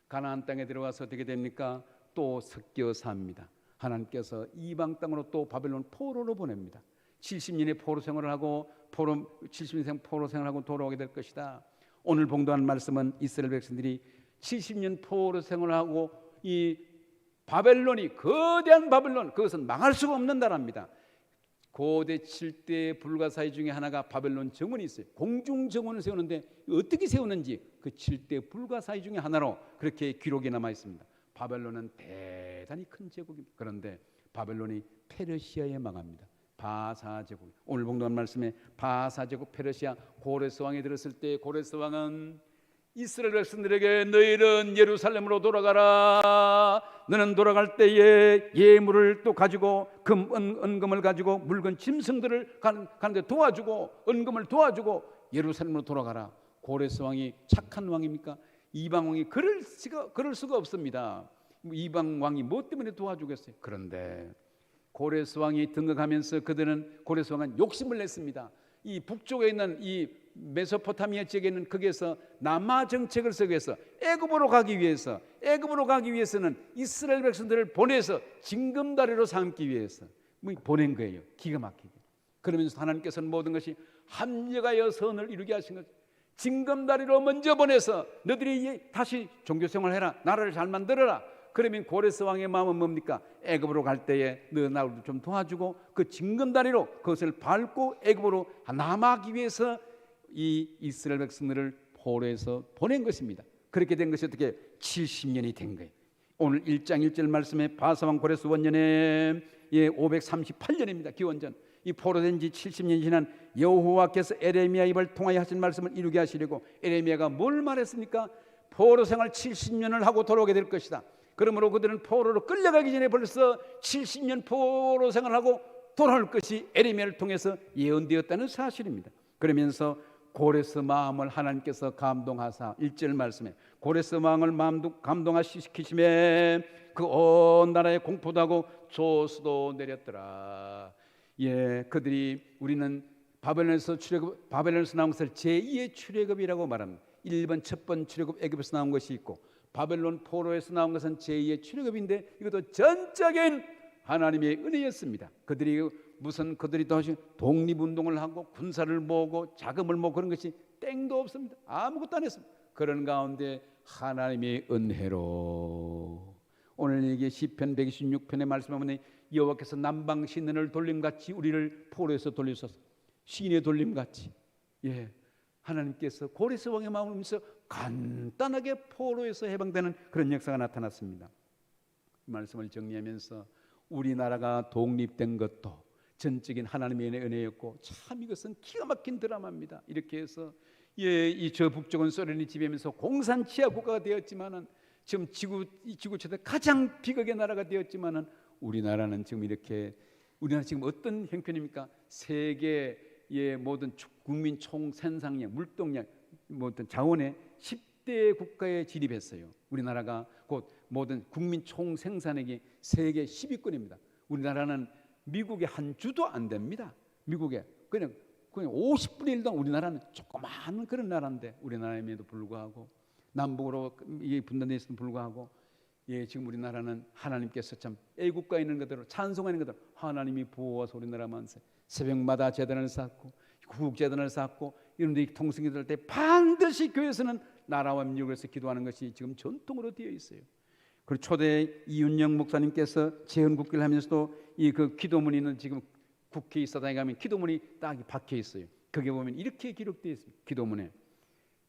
가나안 땅에 들어와서 어떻게 됩니까? 또 섞여 삽니다. 하나님께서 이방 땅으로 또 바벨론 포로로 보냅니다. 70년의 포로 생활을 하고 70년 포로 생활하고 돌아오게 될 것이다. 오늘 봉독한 말씀은 이스라엘 백성들이 70년 포로 생활하고 이 바벨론이, 거대한 바벨론, 그것은 망할 수가 없는 나라입니다. 고대 7대 불가사의 중에 하나가 바벨론 정원이 있어요. 공중 정원을 세우는데 어떻게 세우는지 그 7대 불가사의 중에 하나로 그렇게 기록이 남아 있습니다. 바벨론은 대단히 큰 제국입니다. 그런데 바벨론이 페르시아에 망합니다. 바사 제국. 오늘 봉독한 말씀에 바사 제국 페르시아 고레스 왕이 들었을 때, 고레스 왕은 이스라엘 백성들에게 너희는 예루살렘으로 돌아가라. 너는 돌아갈 때에 예물을 또 가지고 은금을 가지고 물건 짐승들을 가는데 도와주고, 은금을 도와주고 예루살렘으로 돌아가라. 고레스 왕이 착한 왕입니까? 이방 왕이 그럴 수가 없습니다. 이방 왕이 뭐 때문에 도와주겠어요? 그런데 고레스 왕이 등극하면서 고레스 왕은 욕심을 냈습니다. 이 북쪽에 있는 이 메소포타미아 지역에 있는 거기에서 남하 정책을 쓰기 위해서 애굽으로 가기 위해서는 이스라엘 백성들을 보내서 징검다리로 삼기 위해서 보낸 거예요. 기가 막히게. 그러면서 하나님께서는 모든 것이 합력하여 선을 이루게 하신 거죠. 징검다리로 먼저 보내서 너희들이 다시 종교생활 해라, 나라를 잘 만들어라. 그러면 고레스 왕의 마음은 뭡니까? 애굽으로 갈 때에 너 나를 좀 도와주고 그 징검다리로 그것을 밟고 애굽으로 남하기 위해서 이 이스라엘 백성들을 포로에서 보낸 것입니다. 그렇게 된 것이 어떻게 70년이 된 거예요. 오늘 1장 1절 말씀에 바사왕 고레스 원년에 538년입니다. 기원전. 이 포로된 지 70년이 지난 여호와께서 에레미야 입을 통하여 하신 말씀을 이루게 하시려고, 에레미야가 뭘 말했습니까? 포로 생활 70년을 하고 돌아오게 될 것이다. 그러므로 그들은 포로로 끌려가기 전에 벌써 70년 포로 생활하고 돌아올 것이 에레미야를 통해서 예언되었다는 사실입니다. 그러면서 고레스 마음을 하나님께서 감동하사 1절 말씀에 고레스 마음을 감동하시키심에 그 온 나라에 공포도 하고 조수도 내렸더라. 그들이, 우리는 바벨론에서 나온 것을 제2의 출애굽이라고 말합니다. 1번 첫 번 출애굽 애굽에서 나온 것이 있고, 바벨론 포로에서 나온 것은 제2의 출애굽인데 이것도 전적인 하나님의 은혜였습니다. 그들이 또 독립운동을 하고 군사를 모으고 자금을 모으고 그런 것이 땡도 없습니다. 아무것도 안 했습니다. 그런 가운데 하나님의 은혜로 오늘 이게 시편 126편의 말씀에 보면 여호와께서 남방 시내를 돌림같이 우리를 포로에서 돌리소서. 시내 돌림같이 하나님께서 고레스 왕의 마음을 보면서 간단하게 포로에서 해방되는 그런 역사가 나타났습니다. 이 말씀을 정리하면서 우리나라가 독립된 것도 전적인 하나님의 은혜였고 참 이것은 기가 막힌 드라마입니다. 이렇게 해서 이 저 북쪽은 소련이 지배하면서 공산 치하 국가가 되었지만은 지금 지구촌에 가장 비극의 나라가 되었지만은 우리나라는 지금 이렇게 우리나라 지금 어떤 형편입니까? 세계의 모든 국민 총 생산량, 물동량, 모든 자원의 10대 국가에 진입했어요. 우리나라가 곧 모든 국민 총 생산액이 세계 10위권입니다. 우리나라는 미국의 한 주도 안 됩니다. 미국에 그냥 50분의 1도 우리나라는 조그마한 그런 나라인데 우리나라임에도 불구하고 남북으로 분단되어 있음에도 불구하고 지금 우리나라는 하나님께서 참 애국가 있는 그대로 찬송하는 그대로 하나님이 보호하서 우리나라 만세 새벽마다 제단을 쌓고 구국제단을 쌓고 이런데 통성기도할 때 반드시 교회에서는 나라와 민족을 위해서 기도하는 것이 지금 전통으로 되어 있어요. 그리고 초대 이윤영 목사님께서 재헌국기를 하면서도 그 기도문이는 지금 국회에 있어다니 가면 기도문이 딱 박혀 있어요. 거기에 보면 이렇게 기록되어 있습니다. 기도문에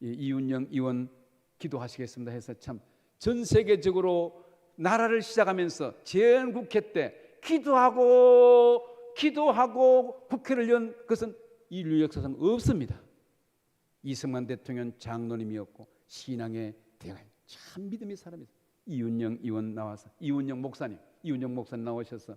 이윤영 의원 기도하시겠습니다 해서 참 전 세계적으로 나라를 시작하면서 재헌국회 때 기도하고 국회를 연 것은 인류 역사상 없습니다. 이승만 대통령 장로님이었고 신앙의 대가 참 믿음의 사람이었어요. 이윤영 의원 나와서 이윤영 목사님 나오셔서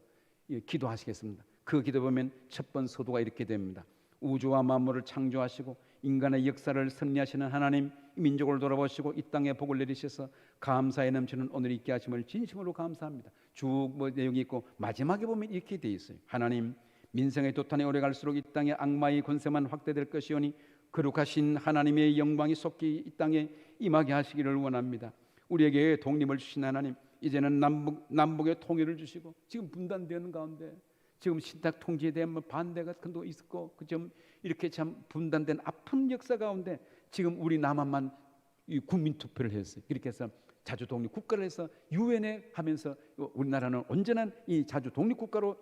기도하시겠습니다. 그 기도 보면 첫 번 서두가 이렇게 됩니다. 우주와 만물을 창조하시고 인간의 역사를 섭리하시는 하나님, 민족을 돌아보시고 이 땅에 복을 내리셔서 감사에 넘치는 오늘 있게 하심을 진심으로 감사합니다. 쭉 내용이 있고 마지막에 보면 이렇게 돼 있어요. 하나님, 민생의 도탄이 오래 갈수록 이 땅에 악마의 권세만 확대될 것이오니 거룩하신 하나님의 영광이 속히 이 땅에 임하게 하시기를 원합니다. 우리에게 독립을 주신 하나님, 이제는 남북의 통일을 주시고 지금 분단되는 가운데 지금 신탁 통지에 대한 반대가 큰도 있었고 좀 이렇게 참 분단된 아픈 역사 가운데 지금 우리 남한만 국민 투표를 했어요. 이렇게 해서 자주 독립 국가를 해서 유엔에 하면서 우리나라는 언제나 이 자주 독립 국가로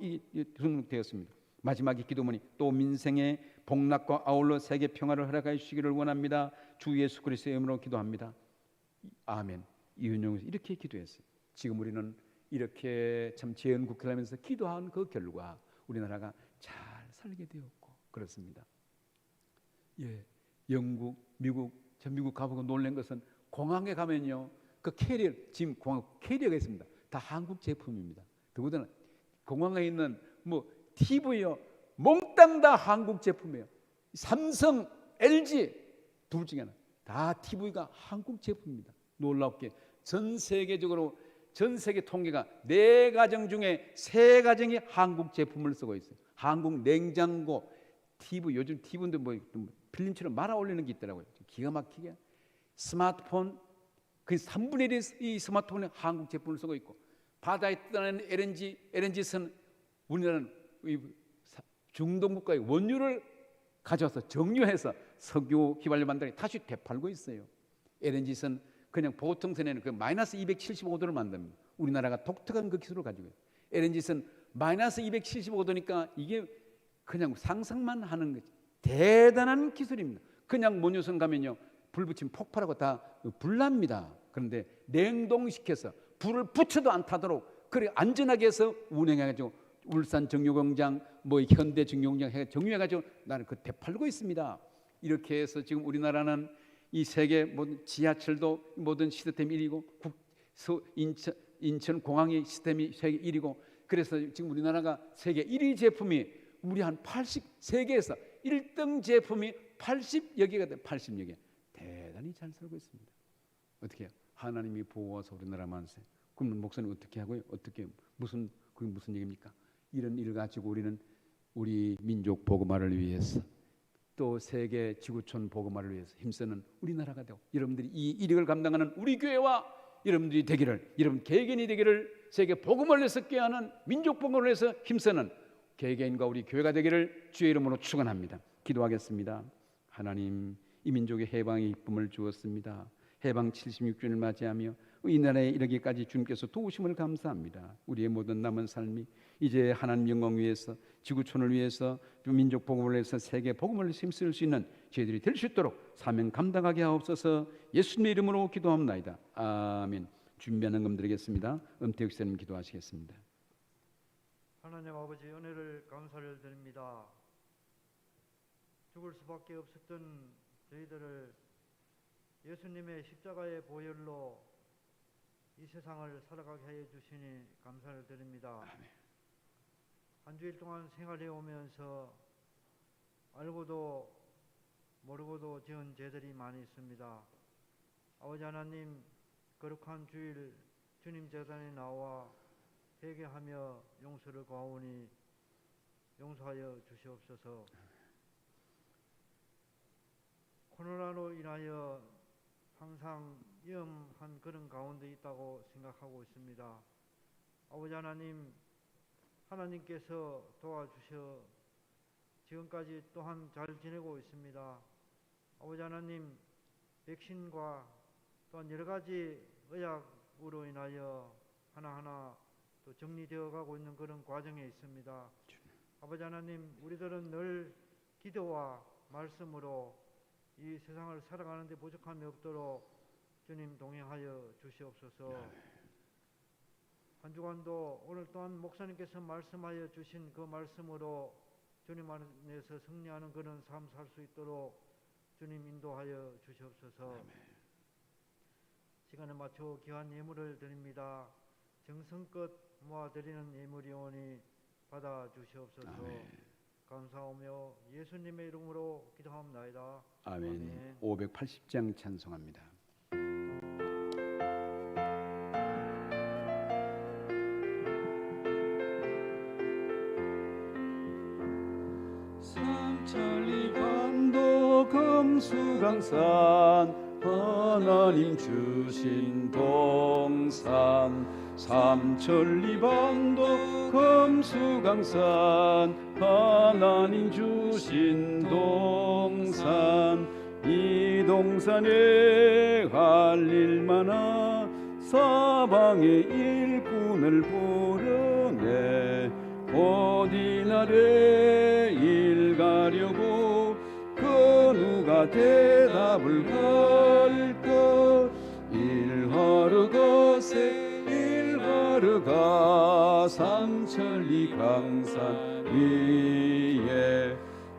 등록되었습니다. 마지막에 기도문이 또 민생의 복락과 아울러 세계 평화를 허락해 주시기를 원합니다. 주 예수 그리스도의 이름으로 기도합니다. 아멘. 이윤영 이렇게 기도했어요. 지금 우리는 이렇게 참 재헌국회를 하면서 기도한 그 결과 우리나라가 잘 살게 되었고 그렇습니다. 영국, 미국, 저 미국 가보고 놀란 것은 공항에 가면요 그 캐리어 지금 공항 캐리어가 있습니다. 다 한국 제품입니다. 더군다나 공항에 있는 TV요 몽땅 다 한국 제품이에요. 삼성, LG 둘 중에 하나 다 TV가 한국 제품입니다. 놀랍게 전 세계적으로 전 세계 통계가 4가정 중에 3가정이 한국 제품을 쓰고 있어요. 한국 냉장고, TV 요즘 TV인데 필름처럼 말아 올리는 게 있더라고요. 기가 막히게 스마트폰 그 3분의 1이 이 스마트폰에 한국 제품을 쓰고 있고 바다에 떠나는 LNG선 우리나라는 중동 국가의 원유를 가져와서 정유해서 석유 휘발유 만들어 다시 되팔고 있어요. LNG선 그냥 보통선에는 그 마이너스 275도를 만듭니다. 우리나라가 독특한 그 기술을 가지고 있어요. LNG선 마이너스 275도니까 이게 그냥 상상만 하는 거지. 대단한 기술입니다. 그냥 원유선 가면요 불 붙이면 폭발하고 다 불납니다. 그런데 냉동시켜서 불을 붙여도 안 타도록 그래 안전하게 해서 운행해가지고 울산 정유공장 현대 정유공장 정유해가지고 나는 그 되팔고 있습니다. 이렇게 해서 지금 우리나라는 이 세계 모든 지하철도 모든 시스템 1위고 인천 공항의 시스템이 세계 1위고 그래서 지금 우리나라가 세계 1위 제품이 우리 한 80 세계에서 1등 제품이 80여 개가 돼 80여 개 대단히 잘 살고 있습니다. 어떻게 해요? 하나님이 보호하서 우리나라 만세. 그럼 목사님 어떻게 하고요? 어떻게 무슨 얘기입니까? 이런 일을 가지고 우리는 우리 민족 복음화를 위해서 또 세계 지구촌 복음화를 위해서 힘쓰는 우리나라가 되고 여러분들이 이 이력을 감당하는 우리 교회와 여러분들이 되기를 여러분 개개인이 되기를 세계 복음을 위해서 꾀하는 민족 복음을 위해서 힘쓰는 개개인과 우리 교회가 되기를 주의 이름으로 축원합니다. 기도하겠습니다. 하나님 이 민족의 해방의 기쁨을 주었습니다. 해방 76주년을 맞이하며 이 나라에 이르기까지 주님께서 도우심을 감사합니다. 우리의 모든 남은 삶이 이제 하나님 영광 위해서 지구촌을 위해서 민족 복음을 위해서 세계 복음을 힘쓸 수 있는 저희들이 될 수 있도록 사명 감당하게 하옵소서. 예수님의 이름으로 기도합나이다. 아멘. 준비하는 금 드리겠습니다. 은퇴 목사님 기도하시겠습니다. 하나님 아버지, 은혜를 감사를 드립니다. 죽을 수밖에 없었던 저희들을 예수님의 십자가의 보혈로 이 세상을 살아가게 해 주시니 감사를 드립니다. 한 주일 동안 생활해 오면서 알고도 모르고도 지은 죄들이 많이 있습니다. 아버지 하나님, 거룩한 주일 주님 제단에 나와 회개하며 용서를 구하오니 용서하여 주시옵소서. 코로나로 인하여 항상 위험한 그런 가운데 있다고 생각하고 있습니다. 아버지 하나님, 하나님께서 도와주셔 지금까지 또한 잘 지내고 있습니다. 아버지 하나님, 백신과 또한 여러 가지 의학으로 인하여 하나하나 또 정리되어 가고 있는 그런 과정에 있습니다. 아버지 하나님, 우리들은 늘 기도와 말씀으로 이 세상을 살아가는 데 부족함이 없도록 주님 동행하여 주시옵소서. 한 주간도 오늘 또한 목사님께서 말씀하여 주신 그 말씀으로 주님 안에서 승리하는 그런 삶 살 수 있도록 주님 인도하여 주시옵소서. 시간에 맞춰 귀한 예물을 드립니다. 정성껏 모아드리는 예물이오니 받아 주시옵소서. 감사하며 예수님의 이름으로 기도합나이다. 아멘. 580장 찬송합니다. 삼천리 반도 금수강산 하나님 주신 동산 삼천리 반도 금수강산 하나님 주신 동산 이 동산에 할 일 많아 사방의 일꾼을 부르네 어디 나래 일 가려고 그 누가 대답을 할까 일하러 가세 일하러 가 삼천리 강산 위에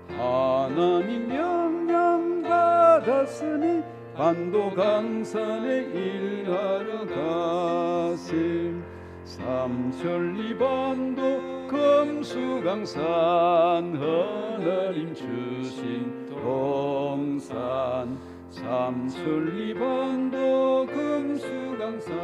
하나님 명령 받았으니 반도 강산에 일하러 가세 삼천리 반도 금수강산 하나님 주신 동산 삼천리 반도 금수강산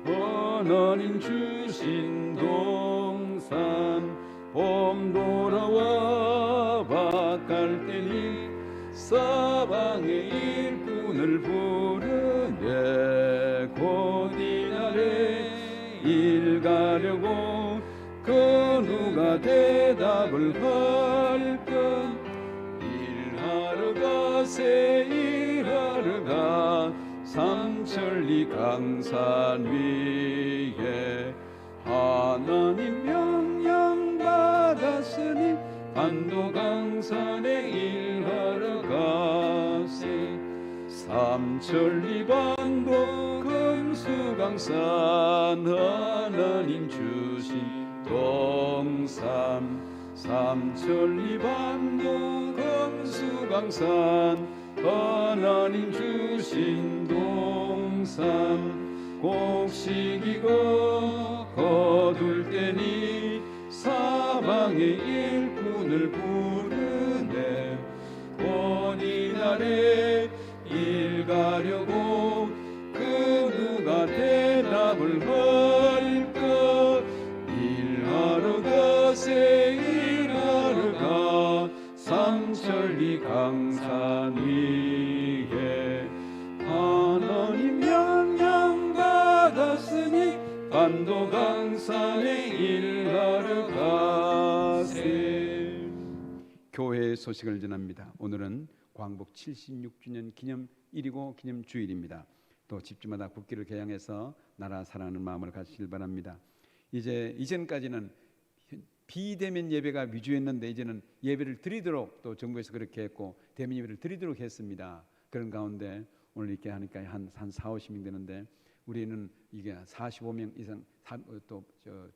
하나님 주신 동산 봄 돌아와 밭갈 때니 사방의 일꾼을 부르네 곧 이날에 일 가려고 그 누가 대답을 할까 일하러 가세 일하러 가 삼천리 강산 위에 하나님 명령 받았으니 반도 강산에 일하러 가세 삼천리 반도 금수강산 하나님 주신 동산 삼천리 반도 금수강산 하나님 주신 동산 곡식이고 거둘 때니 사방의 일꾼을 부르네 어디 날에 일 가려고 그 누가 대답을 할까 일하러 가세 일하러 가 삼천리 강산 위에 하나님 명령 받았으니 반도 강산에 일하러 가세. 교회의 소식을 전합니다. 오늘은 광복 76주년 기념일이고 기념주일입니다. 또 집주마다 국기를 개양해서 나라 사랑하는 마음을 가지시길 바랍니다. 이제 이전까지는 비대면 예배가 위주였는데 이제는 예배를 드리도록 또 정부에서 그렇게 했고 대면 예배를 드리도록 했습니다. 그런 가운데 오늘 이렇게 하니까 한 40, 50명 되는데 우리는 이게 45명 이상 또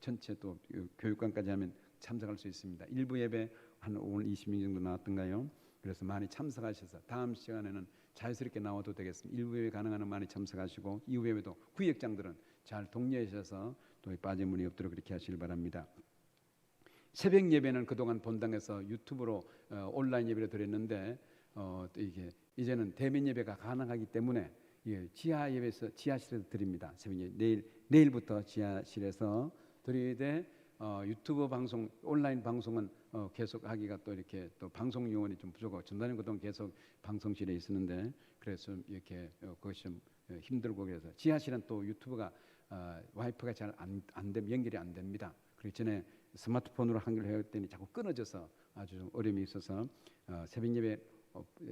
전체 또 교육관까지 하면 참석할 수 있습니다. 일부 예배 한 오늘 20명 정도 나왔던가요? 그래서 많이 참석하셔서 다음 시간에는 자유스럽게 나와도 되겠습니다. 일부 예배 가능한 한 많이 참석하시고 이후 예배도 구역장들은 잘 독려하셔서 또 빠짐문이 없도록 그렇게 하시길 바랍니다. 새벽 예배는 그동안 본당에서 유튜브로 온라인 예배를 드렸는데 또 이게 이제는 대면 예배가 가능하기 때문에 지하 예배에서 지하실에서 드립니다. 새벽 예배 내일부터 지하실에서 드리되 유튜브 방송 온라인 방송은 계속하기가 또 이렇게 또 방송 요원이 좀 부족하고 전단은 그동안 계속 방송실에 있었는데 그래서 이렇게 그것이 좀 힘들고 그래서 지하실은 또 유튜브가 와이프가 잘 안 되면 연결이 안 됩니다. 그렇기 전에 스마트폰으로 연결했더니 자꾸 끊어져서 아주 어려움이 있어서 새벽 예배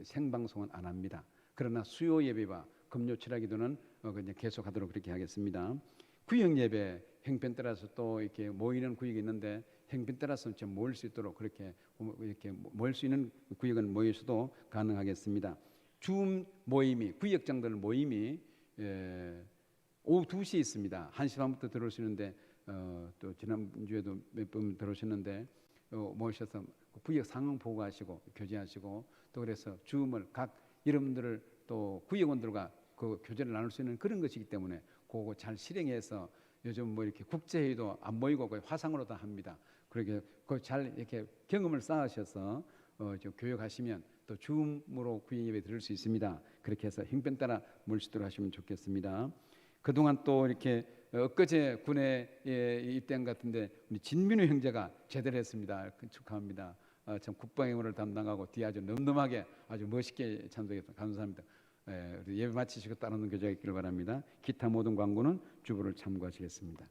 생방송은 안 합니다. 그러나 수요 예배와 금요 철학기도는 그냥 계속하도록 그렇게 하겠습니다. 구역 예배 형편 따라서 또 이렇게 모이는 구역이 있는데 형편 따라서 좀 모일 수 있도록 그렇게 이렇게 모일 수 있는 구역은 모여서도 가능하겠습니다. 줌 모임이 구역장들 모임이 오후 2시에 있습니다. 1시 반부터 들어오시는데 또 지난주에도 몇 번 들어오셨는데 모셔서 구역 상황 보고하시고 교제하시고 또 그래서 줌을 각 여러분들을 또 구역원들과 그 교제를 나눌 수 있는 그런 것이기 때문에 그거 잘 실행해서 요즘 뭐 이렇게 국제회의도 안 모이고 거의 화상으로 다 합니다. 그렇게 그 잘 이렇게 경험을 쌓으셔서 좀 교육하시면 또 줌으로 구역 예배 드릴 수 있습니다. 그렇게 해서 형편 따라 모시도록 하시면 좋겠습니다. 그동안 또 이렇게 엊그제 군에 입대한 것 같은데 우리 진민우 형제가 제대를 했습니다. 축하합니다. 참 국방행원을 담당하고 뒤에 아주 늠름하게 아주 멋있게 찬송해서 감사합니다. 예배 마치시고 따르는 교제가 있기를 바랍니다. 기타 모든 광고는 주보를 참고하시겠습니다.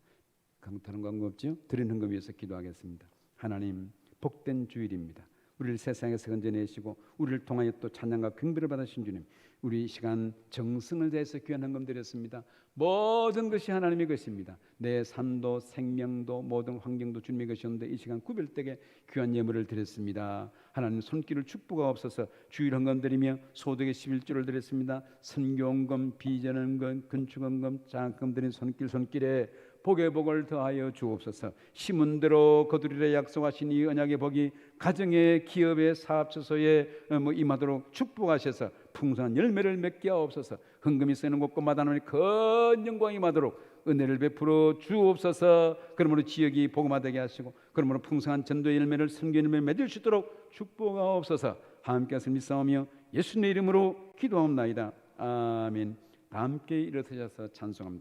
다른 광고 없죠? 드린 헌금 위해서 기도하겠습니다. 하나님 복된 주일입니다. 우리를 세상에서 건져내시고 우리를 통하여 또 찬양과 경배를 받으신 주님, 우리 이 시간 정성을 다해서 귀한 헌금 드렸습니다. 모든 것이 하나님의 것입니다. 내 삶도 생명도 모든 환경도 주님의 것이었는데 이 시간 구별되게 귀한 예물을 드렸습니다. 하나님 손길을 축복하옵소서. 주일 헌금 드리며 소득의 11조를 드렸습니다. 선교헌금, 비전헌금, 건축헌금, 장학금 드린 손길에 복의 복을 더하여 주옵소서. 심은 대로 거두리라 약속하신 이 언약의 복이 가정의 기업의 사업처소에 임하도록 축복하셔서 풍성한 열매를 맺게 하옵소서. 헌금이 쓰이는 곳곳마다 하나님의 큰 영광이 임하도록 은혜를 베풀어 주옵소서. 그러므로 지역이 복음화되게 하시고 그러므로 풍성한 전도의 열매를 선교의 열매를 맺을 수 있도록 축복하옵소서. 함께 하시는 믿사오며 예수님의 이름으로 기도하옵나이다. 아멘. 다 함께 일어서셔서 찬송합니다.